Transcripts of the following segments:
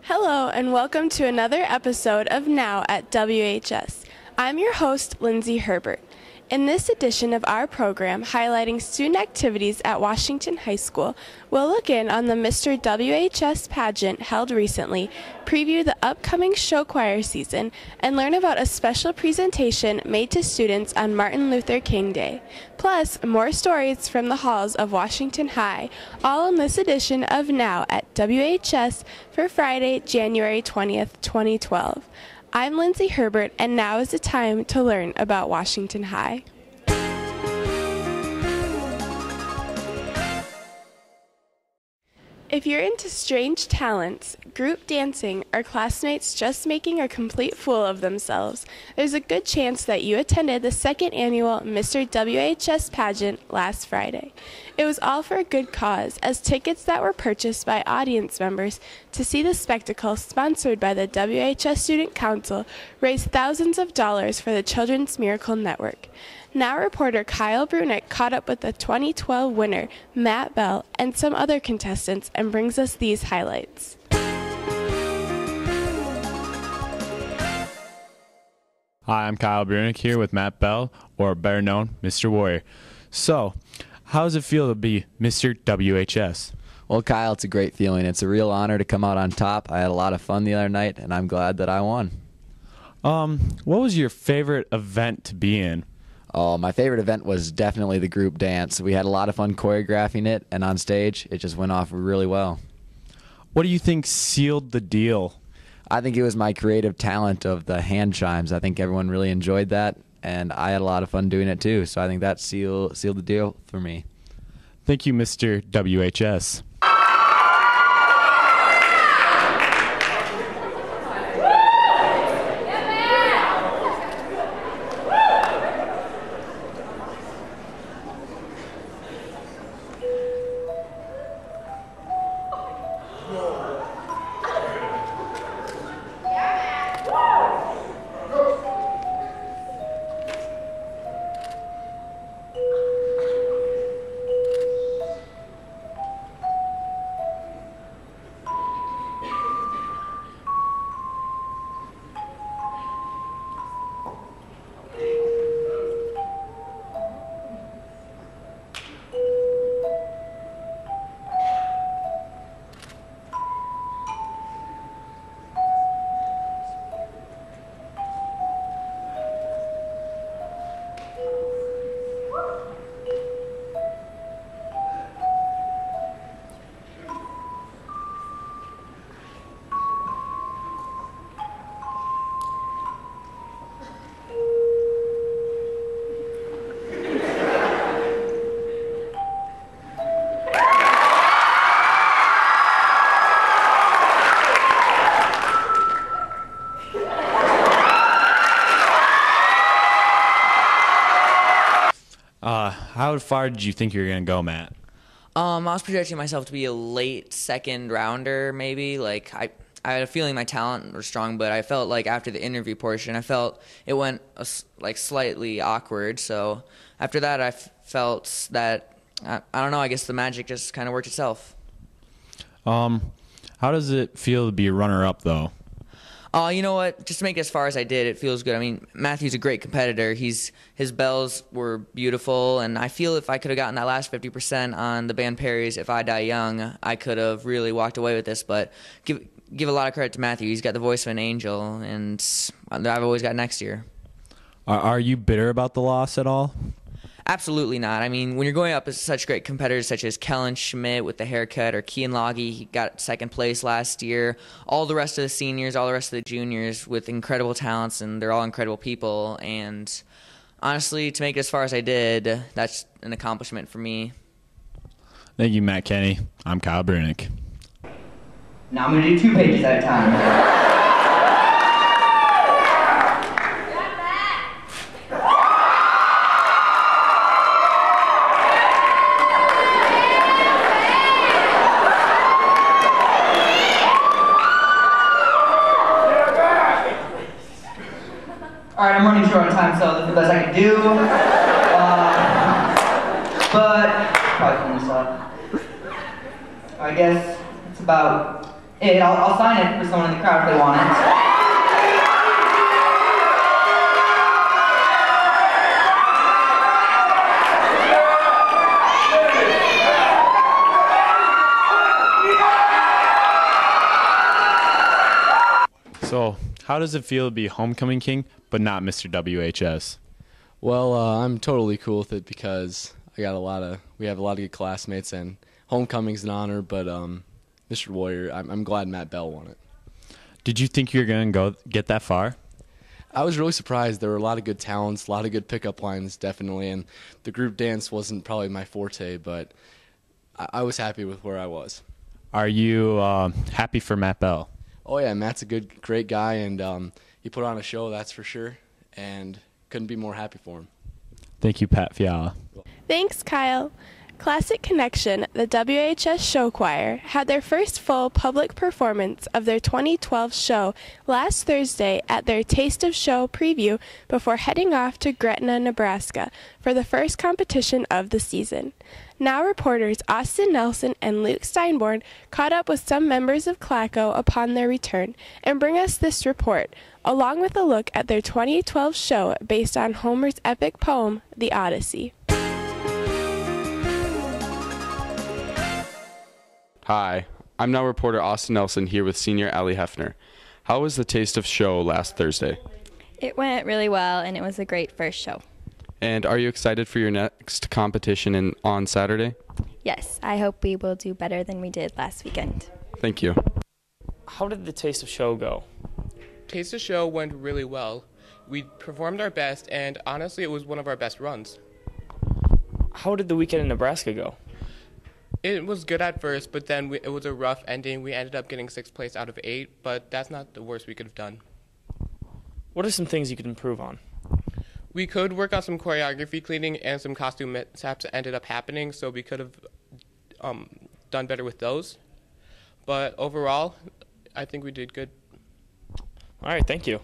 Hello, and welcome to another episode of Now at WHS. I'm your host, Lindsey Herbert. In this edition of our program highlighting student activities at Washington High School, we'll look in on the Mr. WHS pageant held recently, preview the upcoming show choir season, and learn about a special presentation made to students on Martin Luther King Day. Plus, more stories from the halls of Washington High, all in this edition of Now at WHS for Friday, January 20th, 2012. I'm Lindsey Herbert, and now is the time to learn about Washington High. If you're into strange talents, group dancing, or classmates just making a complete fool of themselves, there's a good chance that you attended the second annual Mr. WHS pageant last Friday. It was all for a good cause, as tickets that were purchased by audience members to see the spectacle sponsored by the WHS Student Council raised thousands of dollars for the Children's Miracle Network. Now reporter Kyle Brunick caught up with the 2012 winner, Matt Bell, and some other contestants and brings us these highlights. Hi, I'm Kyle Brunick here with Matt Bell, or better known, Mr. Warrior. So, how does it feel to be Mr. WHS? Well, Kyle, it's a great feeling. It's a real honor to come out on top. I had a lot of fun the other night, and I'm glad that I won. What was your favorite event to be in? Oh, my favorite event was definitely the group dance. We had a lot of fun choreographing it, and on stage, it just went off really well. What do you think sealed the deal? I think it was my creative talent of the hand chimes. I think everyone really enjoyed that, and I had a lot of fun doing it too. So I think that sealed the deal for me. Thank you, Mr. WHS. How far did you think you were going to go, Matt? I was projecting myself to be a late second rounder, maybe. I had a feeling my talent was strong, but I felt like after the interview portion, I felt it went slightly awkward. So after that, I felt that, I don't know, I guess the magic just kind of worked itself. How does it feel to be a runner-up, though? You know what? Just to make it as far as I did, it feels good. I mean, Matthew's a great competitor. His bells were beautiful, and I feel if I could have gotten that last 50% on the band Perry's If I Die Young, I could have really walked away with this. But give a lot of credit to Matthew. He's got the voice of an angel, and I've always got next year. Are you bitter about the loss at all? Absolutely not. I mean, when you're going up against such great competitors such as Kellen Schmidt with the haircut, or Kean Loggy, he got second place last year, all the rest of the seniors, all the rest of the juniors with incredible talents, and they're all incredible people. And honestly, to make it as far as I did, that's an accomplishment for me. Thank you, Matt Kenny. I'm Kyle Brunick. Now I'm going to do 2 pages at a time. Alright, I'm running short on time, so this is the best I can do. But, probably clean this up. I guess it's about I'll sign it for someone in the crowd if they want it. So, how does it feel to be homecoming king, but not Mr. WHS? Well, I'm totally cool with it because we have a lot of good classmates, and homecoming's an honor. But Mr. Warrior, I'm glad Matt Bell won it. Did you think you were going to go get that far? I was really surprised. There were a lot of good talents, a lot of good pickup lines, definitely, and the group dance wasn't probably my forte, but I was happy with where I was. Are you happy for Matt Bell? Oh yeah, Matt's a great guy, and he put on a show, that's for sure, and couldn't be more happy for him. Thank you, Pat Fiala. Thanks, Kyle. Classic Connection, the WHS Show Choir, had their first full public performance of their 2012 show last Thursday at their Taste of Show preview before heading off to Gretna, Nebraska for the first competition of the season. Now reporters Austin Nelson and Luke Steinborn caught up with some members of Clacko upon their return and bring us this report, along with a look at their 2012 show based on Homer's epic poem, The Odyssey. Hi, I'm now reporter Austin Nelson here with senior Allie Hefner. How was the Taste of Show last Thursday? It went really well, and it was a great first show. And are you excited for your next competition on Saturday? Yes, I hope we will do better than we did last weekend. Thank you. How did the Taste of Show go? Taste of Show went really well. We performed our best, and honestly, it was one of our best runs. How did the weekend in Nebraska go? It was good at first, but then it was a rough ending. We ended up getting 6th place out of 8, but that's not the worst we could have done. What are some things you could improve on? We could work on some choreography cleaning, and some costume mishaps ended up happening, so we could have done better with those. But overall, I think we did good. All right, thank you.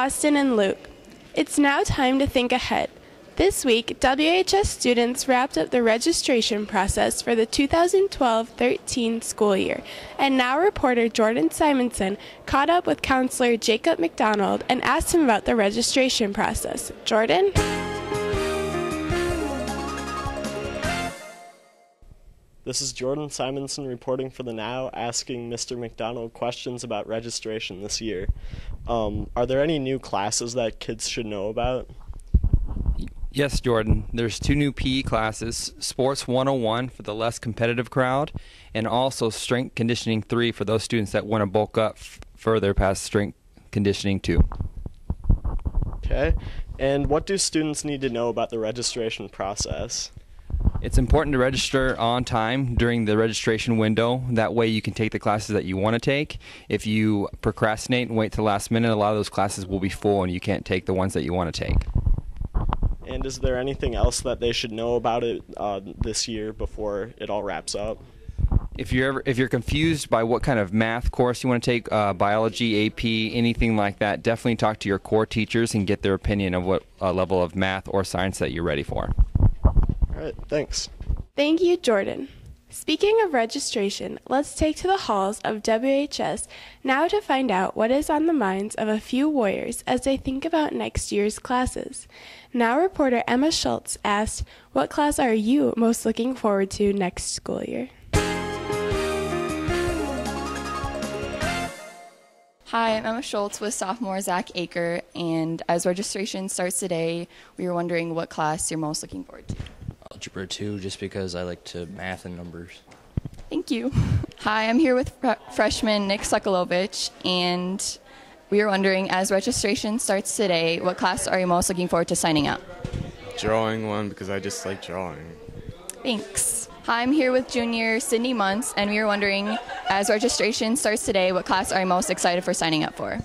Austin, and Luke. It's now time to think ahead. This week, WHS students wrapped up the registration process for the 2012-13 school year, and now reporter Jordan Simonson caught up with counselor Jacob McDonald and asked him about the registration process. Jordan? This is Jordan Simonson reporting for the Now, asking Mr. McDonald questions about registration this year. Are there any new classes that kids should know about? Yes, Jordan. There's 2 new PE classes, Sports 101 for the less competitive crowd, and also Strength Conditioning 3 for those students that want to bulk up further past Strength Conditioning 2. Okay. And what do students need to know about the registration process? It's important to register on time during the registration window. That way you can take the classes that you want to take. If you procrastinate and wait till the last minute, a lot of those classes will be full and you can't take the ones that you want to take. And is there anything else that they should know about it this year before it all wraps up? If you're confused by what kind of math course you want to take, biology, AP, anything like that, definitely talk to your core teachers and get their opinion of what level of math or science that you're ready for. All right, thanks. Thank you, Jordan. Speaking of registration, let's take to the halls of WHS now to find out what is on the minds of a few Warriors as they think about next year's classes. Now reporter Emma Schultz asked, what class are you most looking forward to next school year? Hi, I'm Emma Schultz with sophomore Zach Aker, and as registration starts today, we were wondering what class you're most looking forward to. Algebra 2, just because I like to math and numbers. Thank you. Hi, I'm here with freshman Nick Sokolovic, and we are wondering, as registration starts today, what class are you most looking forward to signing up? Drawing 1, because I just like drawing. Thanks. Hi, I'm here with junior Sydney Muntz, and we are wondering, as registration starts today, what class are you most excited for signing up for?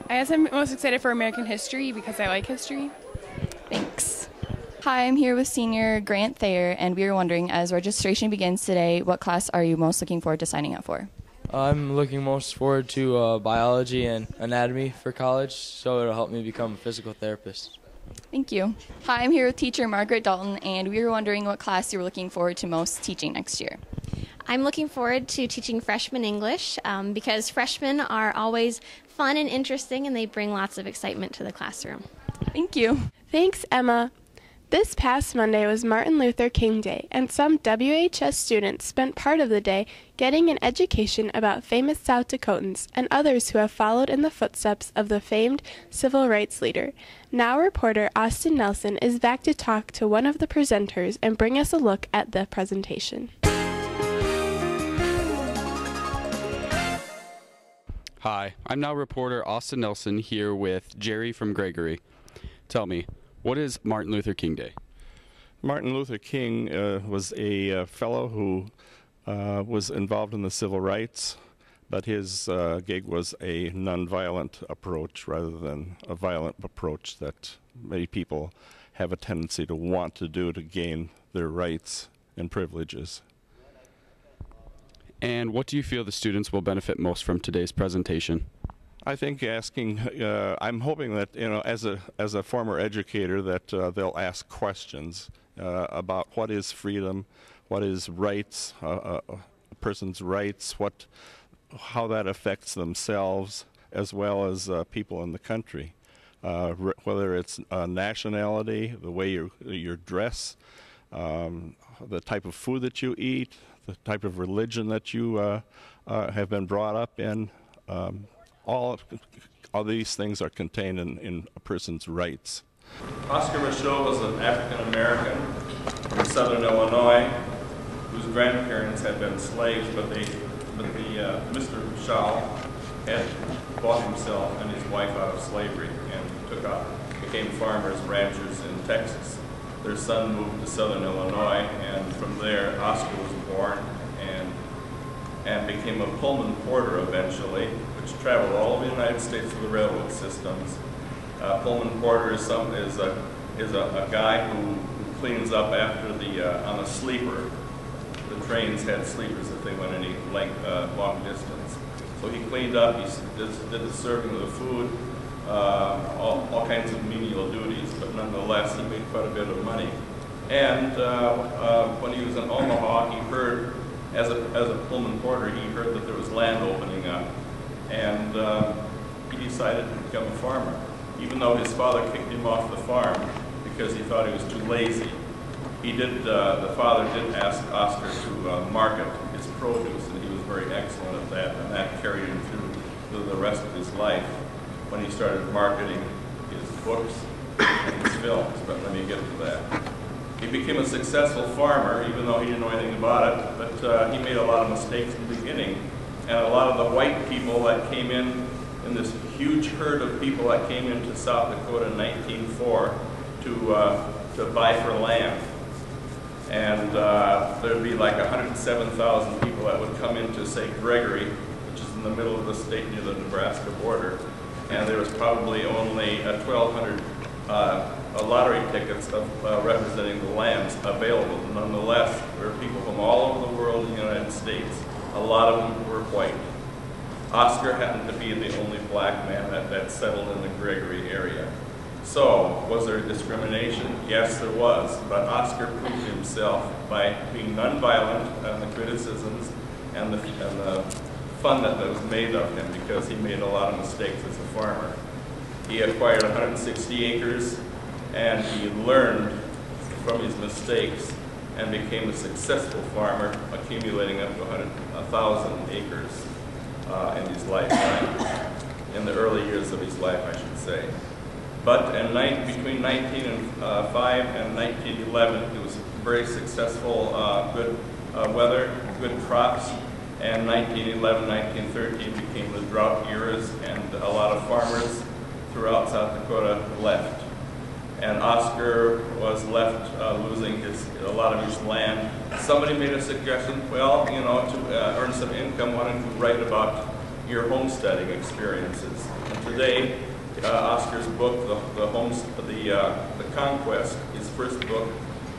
I guess I'm most excited for American history because I like history. Thanks. Hi, I'm here with senior Grant Thayer, and we are wondering, as registration begins today, what class are you most looking forward to signing up for? I'm looking most forward to biology and anatomy for college, so it'll help me become a physical therapist. Thank you. Hi, I'm here with teacher Maragaret Dalton, and we were wondering what class you were looking forward to most teaching next year. I'm looking forward to teaching freshman English because freshmen are always fun and interesting, and they bring lots of excitement to the classroom. Thank you. Thanks, Emma. This past Monday was Martin Luther King Day, and some WHS students spent part of the day getting an education about famous South Dakotans and others who have followed in the footsteps of the famed civil rights leader. Now reporter Austin Nelson is back to talk to one of the presenters and bring us a look at the presentation. Hi, I'm now reporter Austin Nelson here with Jerry from Gregory. Tell me, what is Martin Luther King Day? Martin Luther King was a fellow who was involved in the civil rights, but his gig was a nonviolent approach rather than a violent approach that many people have a tendency to want to do to gain their rights and privileges. And what do you feel the students will benefit most from today's presentation? I think I'm hoping that, as a former educator, that they'll ask questions about what is freedom, what is rights, a person's rights, how that affects themselves as well as people in the country. Whether it's nationality, the way you dress, the type of food that you eat, the type of religion that you have been brought up in. All these things are contained in a person's rights. Oscar Michaud was an African American from southern Illinois whose grandparents had been slaves, but Mr. Michaud had bought himself and his wife out of slavery and became farmers, ranchers in Texas. Their son moved to southern Illinois, and from there Oscar was born and became a Pullman porter eventually, which traveled all over the United States through the railroad systems. Pullman porter is a guy who cleans up after on a sleeper. The trains had sleepers if they went any long distance. So he cleaned up, he did the serving of the food, all kinds of menial duties, but nonetheless, he made quite a bit of money. And when he was in Omaha, he heard, as a Pullman porter, he heard that there was land opening up. And he decided to become a farmer, even though his father kicked him off the farm because he thought he was too lazy. The father did ask Oscar to market his produce, and he was very excellent at that, and that carried him through the rest of his life when he started marketing his books and his films, but let me get to that. He became a successful farmer, even though he didn't know anything about it, but he made a lot of mistakes in the beginning, and a lot of the white people that came in this huge herd of people that came into South Dakota in 1904 to buy for land. And there'd be like 107,000 people that would come into, say, Gregory, which is in the middle of the state near the Nebraska border. And there was probably only 1,200 lottery tickets representing the lands available. Nonetheless, there were people from all over the world in the United States. A lot of them were white. Oscar happened to be the only black man that settled in the Gregory area. So, was there discrimination? Yes, there was. But Oscar proved himself by being nonviolent on the criticisms and the fun that was made of him, because he made a lot of mistakes as a farmer. He acquired 160 acres, and he learned from his mistakes and became a successful farmer, accumulating up to 1,000 acres in his lifetime, in the early years of his life, I should say. But between 1905 and 1911, it was very successful, good weather, good crops, and 1911, 1913 became the drought years, and a lot of farmers throughout South Dakota left. And Oscar was left losing a lot of his land. Somebody made a suggestion, well, you know, to earn some income, why don't you write about your homesteading experiences? And today, Oscar's book, The Conquest, his first book,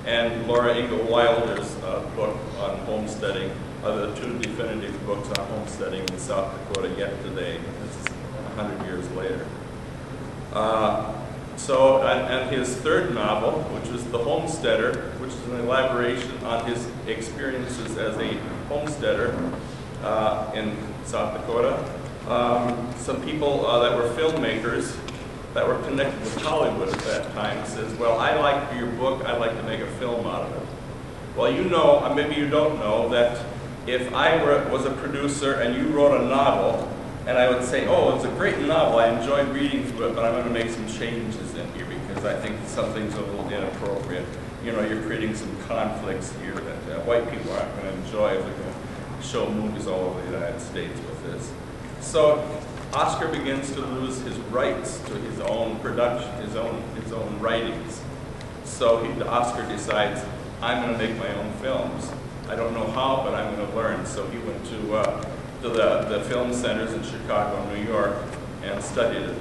and Laura Ingalls Wilder's book on homesteading are the two definitive books on homesteading in South Dakota yet today. This is 100 years later. And his third novel, which is The Homesteader, which is an elaboration on his experiences as a homesteader in South Dakota. Some people that were filmmakers that were connected with Hollywood at that time says, well, I like your book, I'd like to make a film out of it. Well, you know, maybe you don't know, that if I was a producer and you wrote a novel, and I would say, oh, it's a great novel, I enjoyed reading through it, but I'm going to make some changes in here because I think something's a little inappropriate. You know, you're creating some conflicts here that white people aren't going to enjoy if they're going to show movies all over the United States with this. So Oscar begins to lose his rights to his own production, his own writings. So Oscar decides, I'm going to make my own films. I don't know how, but I'm going to learn. So he went to the film centers in Chicago and New York and studied it,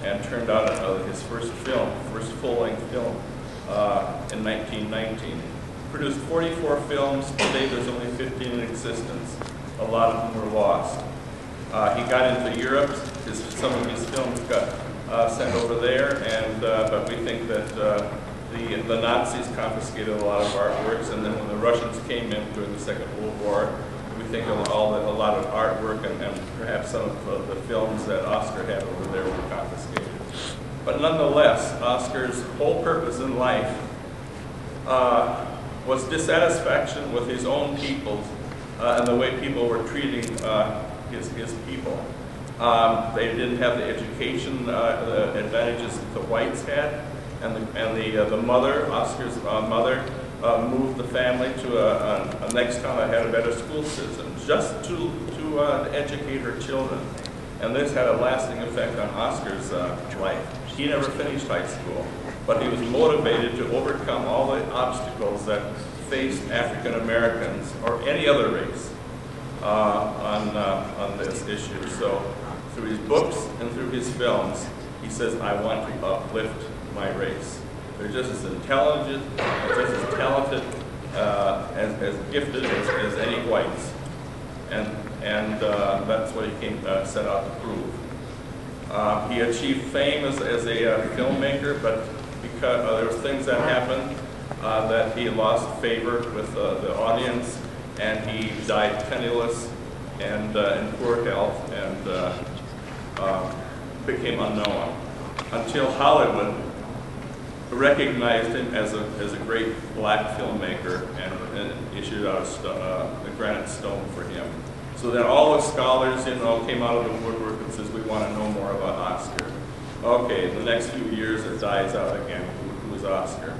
and turned out his first full-length film in 1919. Produced 44 films. Today there's only 15 in existence. A lot of them were lost. He got into Europe. Some of his films got sent over there, but we think that the Nazis confiscated a lot of artworks, and then when the Russians came in during the Second World War, we think a lot of artwork and perhaps some of the films that Oscar had over there were confiscated. But nonetheless, Oscar's whole purpose in life was dissatisfaction with his own people and the way people were treating his people. They didn't have the education the advantages that the whites had, and the mother, Oscar's mother, moved the family to a next town that had a better school system, just to educate her children. And this had a lasting effect on Oscar's life. He never finished high school, but he was motivated to overcome all the obstacles that faced African Americans or any other race on this issue. So through his books and through his films, he says, I want to uplift my race. They're just as intelligent, just as talented, as gifted as any whites. And that's what he set out to prove. He achieved fame as a filmmaker, but because there was things that happened that he lost favor with the audience, and he died penniless and in poor health, and became unknown until Hollywood recognized him as a great black filmmaker and issued out a granite stone for him. So then all the scholars, came out of the woodwork and says, we want to know more about Oscar. Okay, the next few years it dies out again. Who's Oscar?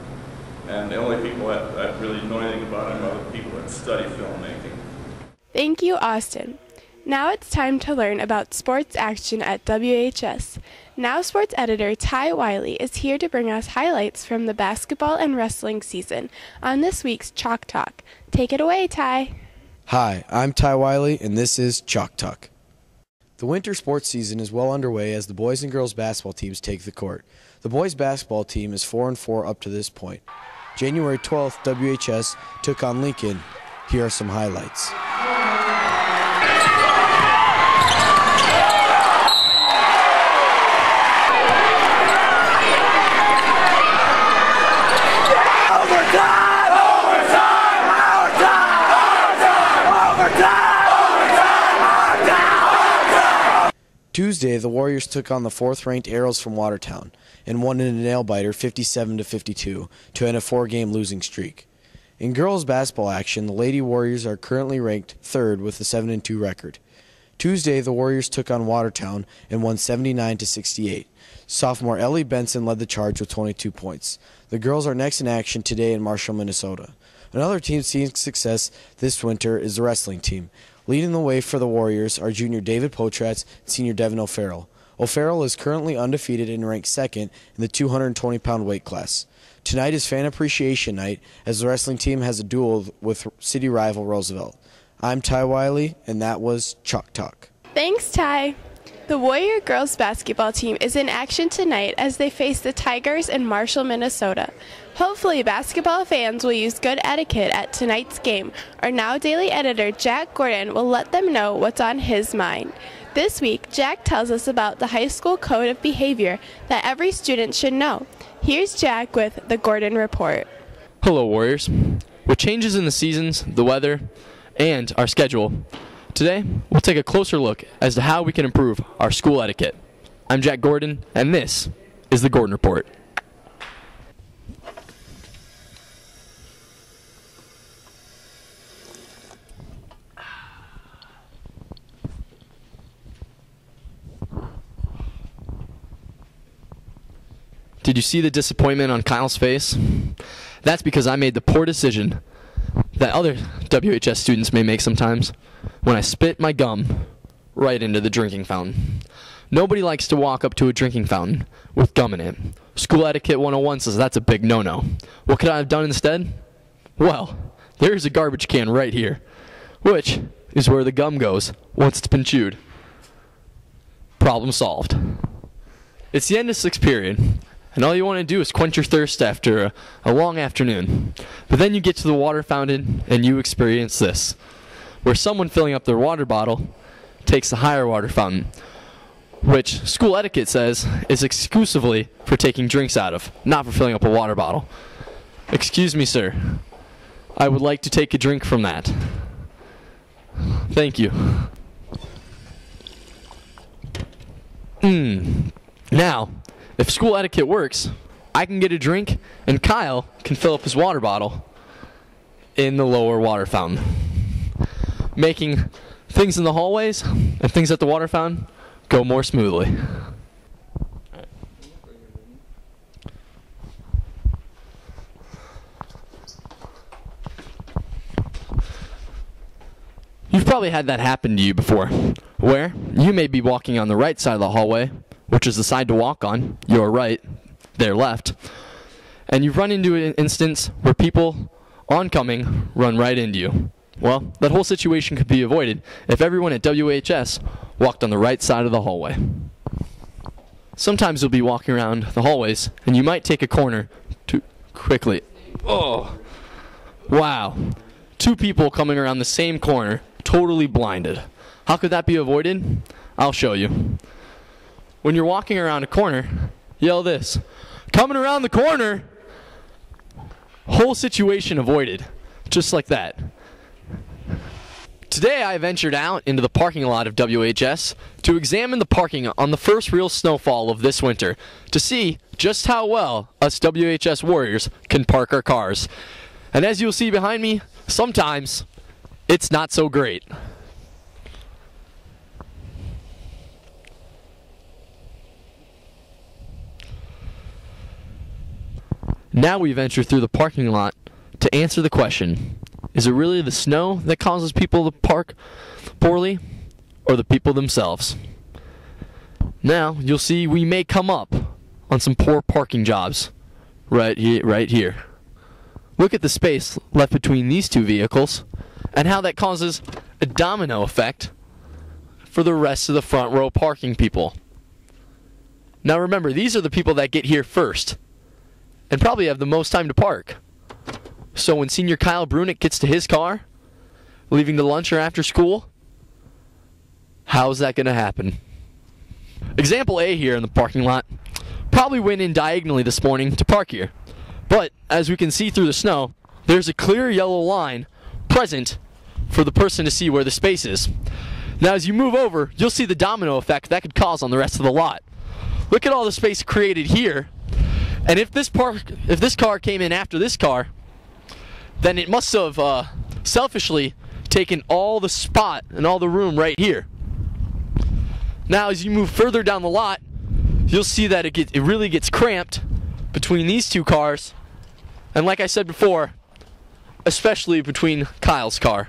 And the only people that really know anything about him are the people that study filmmaking. Thank you, Austin. Now it's time to learn about sports action at WHS. Now sports editor Ty Wiley is here to bring us highlights from the basketball and wrestling season on this week's Chalk Talk. Take it away, Ty. Hi, I'm Ty Wiley, and this is Chalk Talk. The winter sports season is well underway as the boys and girls basketball teams take the court. The boys basketball team is 4-4 up to this point. January 12th, WHS took on Lincoln. Here are some highlights. Tuesday, the Warriors took on the 4th-ranked Arrows from Watertown and won in a nail-biter 57-52 to end a 4-game losing streak. In girls basketball action, the Lady Warriors are currently ranked 3rd with a 7-2 record. Tuesday, the Warriors took on Watertown and won 79-68. Sophomore Ellie Benson led the charge with 22 points. The girls are next in action today in Marshall, Minnesota. Another team seeing success this winter is the wrestling team. Leading the way for the Warriors are junior David Potratz and senior Devin O'Farrell. O'Farrell is currently undefeated and ranked 2nd in the 220-pound weight class. Tonight is Fan Appreciation Night as the wrestling team has a duel with city rival Roosevelt. I'm Ty Wiley, and that was Chalk Talk. Thanks, Ty. The Warrior girls basketball team is in action tonight as they face the Tigers in Marshall, Minnesota. Hopefully, basketball fans will use good etiquette at tonight's game. Our Now Daily editor, Jack Gordon, will let them know what's on his mind. This week, Jack tells us about the high school code of behavior that every student should know. Here's Jack with the Gordon Report. Hello, Warriors. With changes in the seasons, the weather, and our schedule, today we'll take a closer look as to how we can improve our school etiquette. I'm Jack Gordon, and this is the Gordon Report. Did you see the disappointment on Kyle's face? That's because I made the poor decision that other WHS students may make sometimes when I spit my gum right into the drinking fountain. Nobody likes to walk up to a drinking fountain with gum in it. School Etiquette 101 says that's a big no-no. What could I have done instead? Well, there's a garbage can right here, which is where the gum goes once it's been chewed. Problem solved. It's the end of 6th period, and all you want to do is quench your thirst after a long afternoon. But then you get to the water fountain, and you experience this, where someone filling up their water bottle takes the higher water fountain, which school etiquette says is exclusively for taking drinks out of, not for filling up a water bottle. Excuse me, sir. I would like to take a drink from that. Thank you. Now, if school etiquette works, I can get a drink, and Kyle can fill up his water bottle in the lower water fountain, making things in the hallways and things at the water fountain go more smoothly. You've probably had that happen to you before, where you may be walking on the right side of the hallway, which is the side to walk on, your right, their left, and you run into an instance where people oncoming run right into you. Well, that whole situation could be avoided if everyone at WHS walked on the right side of the hallway. Sometimes you'll be walking around the hallways, and you might take a corner too quickly. Oh, wow. 2 people coming around the same corner, totally blinded. How could that be avoided? I'll show you. when you're walking around a corner, yell this. Coming around the corner. Whole situation avoided. Just like that. Today I ventured out into the parking lot of WHS to examine the parking on the first real snowfall of this winter to see just how well us WHS Warriors can park our cars. And as you'll see behind me, sometimes it's not so great. Now we venture through the parking lot to answer the question, is it really the snow that causes people to park poorly, or the people themselves? Now, you'll see we may come up on some poor parking jobs right here. Look at the space left between these two vehicles, and how that causes a domino effect for the rest of the front row parking people. Now remember, these are the people that get here first, and probably have the most time to park. So when senior Kyle Brunick gets to his car, leaving to lunch or after school, how's that going to happen? Example A here in the parking lot probably went in diagonally this morning to park here. But as we can see through the snow, there's a clear yellow line present for the person to see where the space is. Now as you move over, you'll see the domino effect that could cause on the rest of the lot. Look at all the space created here. And if this car came in after this car, then it must have selfishly taken all the spot and all the room right here. Now as you move further down the lot, you'll see that it really gets cramped between these two cars, and like I said before, especially between Kyle's car.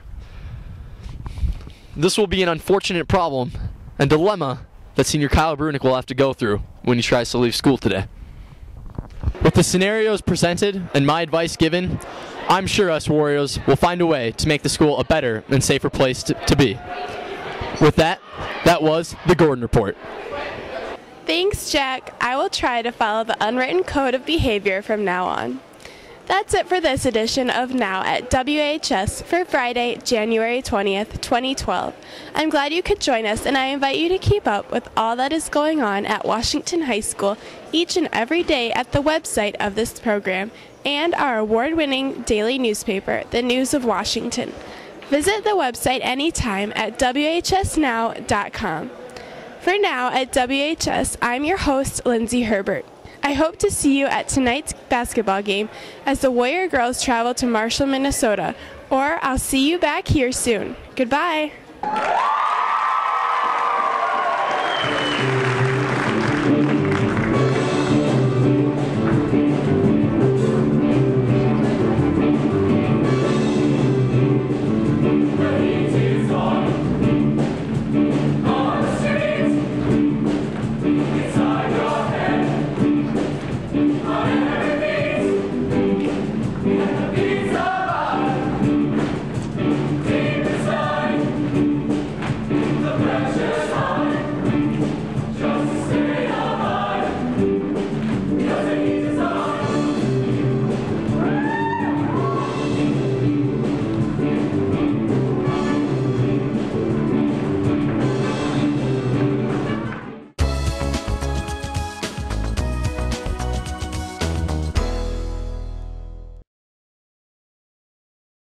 This will be an unfortunate problem and dilemma that senior Kyle Brunick will have to go through when he tries to leave school today. With the scenarios presented and my advice given, I'm sure us Warriors will find a way to make the school a better and safer place to be. With that was the Gordon Report. Thanks, Jack. I will try to follow the unwritten code of behavior from now on. That's it for this edition of Now at WHS for Friday, January 20th, 2012. I'm glad you could join us, and I invite you to keep up with all that is going on at Washington High School each and every day at the website of this program and our award-winning daily newspaper, The News of Washington. Visit the website anytime at WHSnow.com. For Now at WHS, I'm your host, Lindsey Herbert. I hope to see you at tonight's basketball game as the Warrior girls travel to Marshall, Minnesota, or I'll see you back here soon. Goodbye.